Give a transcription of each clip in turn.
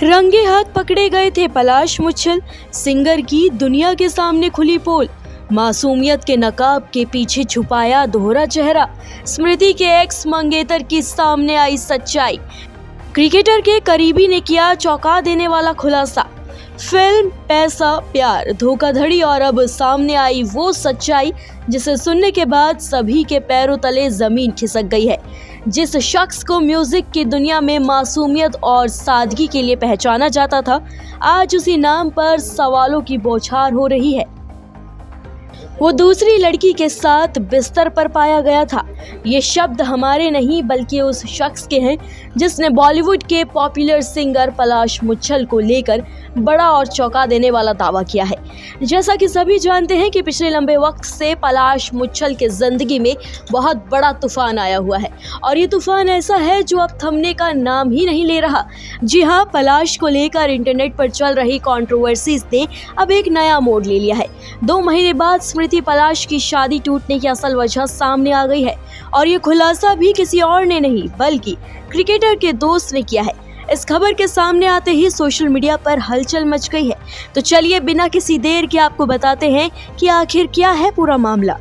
रंगे हाथ पकड़े गए थे पलाश मुच्छल। सिंगर की दुनिया के सामने खुली पोल। मासूमियत के नकाब के पीछे छुपाया दोहरा चेहरा। स्मृति के एक्स मंगेतर की सामने आई सच्चाई। क्रिकेटर के करीबी ने किया चौंका देने वाला खुलासा। फिल्म, पैसा, प्यार, धोखाधड़ी और अब सामने आई वो सच्चाई जिसे सुनने के बाद सभी के पैरों तले जमीन खिसक गई है। जिस शख्स को म्यूजिक की दुनिया में मासूमियत और सादगी के लिए पहचाना जाता था, आज उसी नाम पर सवालों की बौछार हो रही है। वो दूसरी लड़की के साथ बिस्तर पर पाया गया था। ये शब्द हमारे नहीं बल्कि उस शख्स के हैं जिसने बॉलीवुड के पॉपुलर सिंगर पलाश मुच्छल को लेकर बड़ा और चौंका देने वाला दावा किया है। जैसा कि सभी जानते हैं कि पिछले लंबे वक्त से पलाश मुच्छल के जिंदगी में बहुत बड़ा तूफान आया हुआ है और ये तूफान ऐसा है जो अब थमने का नाम ही नहीं ले रहा। जी हाँ, पलाश को लेकर इंटरनेट पर चल रही कंट्रोवर्सीज ने अब एक नया मोड़ ले लिया है। 2 महीने बाद स्मृति पलाश की शादी टूटने की असल वजह सामने आ गई है और ये खुलासा भी किसी और ने नहीं बल्कि क्रिकेटर के दोस्त ने किया है। इस खबर के सामने आते ही सोशल मीडिया पर हलचल मच गई है। तो चलिए बिना किसी देर के आपको बताते हैं कि आखिर क्या है पूरा मामला।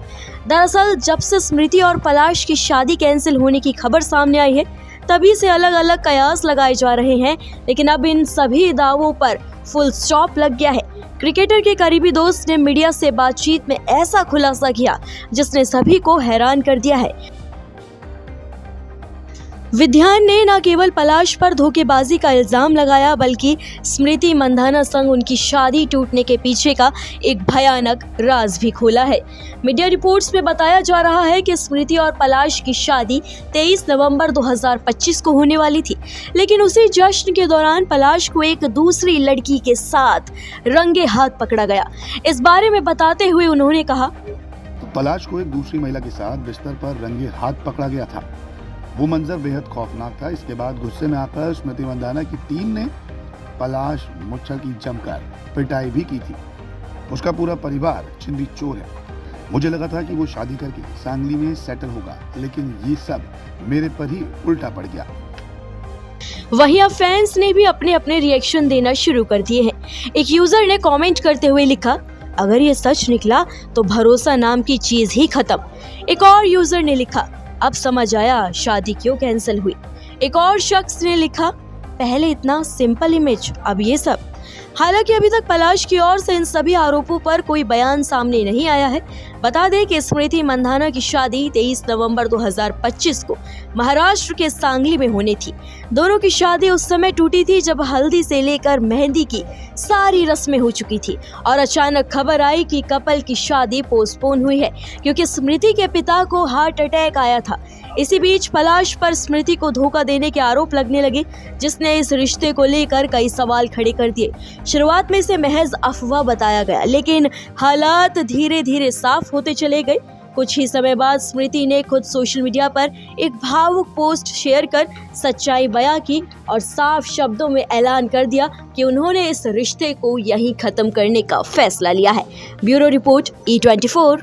दरअसल जब से स्मृति और पलाश की शादी कैंसिल होने की खबर सामने आई है, तभी से अलग अलग कयास लगाए जा रहे हैं, लेकिन अब इन सभी दावों पर फुल स्टॉप लग गया है। क्रिकेटर के करीबी दोस्त ने मीडिया से बातचीत में ऐसा खुलासा किया जिसने सभी को हैरान कर दिया है। विद्यान ने न केवल पलाश पर धोखेबाजी का इल्जाम लगाया बल्कि स्मृति मंधाना संग उनकी शादी टूटने के पीछे का एक भयानक राज भी खोला है। मीडिया रिपोर्ट्स में बताया जा रहा है कि स्मृति और पलाश की शादी 23 नवंबर 2025 को होने वाली थी, लेकिन उसी जश्न के दौरान पलाश को एक दूसरी लड़की के साथ रंगे हाथ पकड़ा गया। इस बारे में बताते हुए उन्होंने कहा, पलाश को एक दूसरी महिला के साथ बिस्तर पर रंगे हाथ पकड़ा गया था। वो मंजर बेहद खौफनाक था। इसके बाद गुस्से में आकर स्मृति मंदाना की टीम ने पलाश मुच्छल की जमकर पिटाई भी की थी। उसका पूरा परिवार चिंदी चोर है। मुझे लगा था कि वो शादी करके सांगली में सेटल होगा, लेकिन ये सब मेरे पर ही उल्टा पड़ गया। वहीं अब फैंस ने भी अपने अपने रिएक्शन देना शुरू कर दिए हैं। एक यूजर ने कमेंट करते हुए लिखा, अगर ये सच निकला तो भरोसा नाम की चीज ही खत्म। एक और यूजर ने लिखा, अब समझ आया शादी क्यों कैंसिल हुई। एक और शख्स ने लिखा, पहले इतना सिंपल इमेज, अब ये सब। हालांकि अभी तक पलाश की ओर से इन सभी आरोपों पर कोई बयान सामने नहीं आया है। बता दें कि स्मृति मंधाना की शादी 23 नवंबर 2025 को महाराष्ट्र के सांगली में होनी थी। दोनों की शादी उस समय टूटी थी जब हल्दी से लेकर मेहंदी की सारी रस्में हो चुकी थी और अचानक खबर आई कि कपल की शादी पोस्टपोन हुई है क्योंकि स्मृति के पिता को हार्ट अटैक आया था। इसी बीच पलाश पर स्मृति को धोखा देने के आरोप लगने लगे, जिसने इस रिश्ते को लेकर कई सवाल खड़े कर दिए। शुरुआत में इसे महज अफवाह बताया गया, लेकिन हालात धीरे धीरे साफ होते चले गए। कुछ ही समय बाद स्मृति ने खुद सोशल मीडिया पर एक भावुक पोस्ट शेयर कर सच्चाई बयां की और साफ शब्दों में ऐलान कर दिया कि उन्होंने इस रिश्ते को यहीं खत्म करने का फैसला लिया है। Bureau report E24।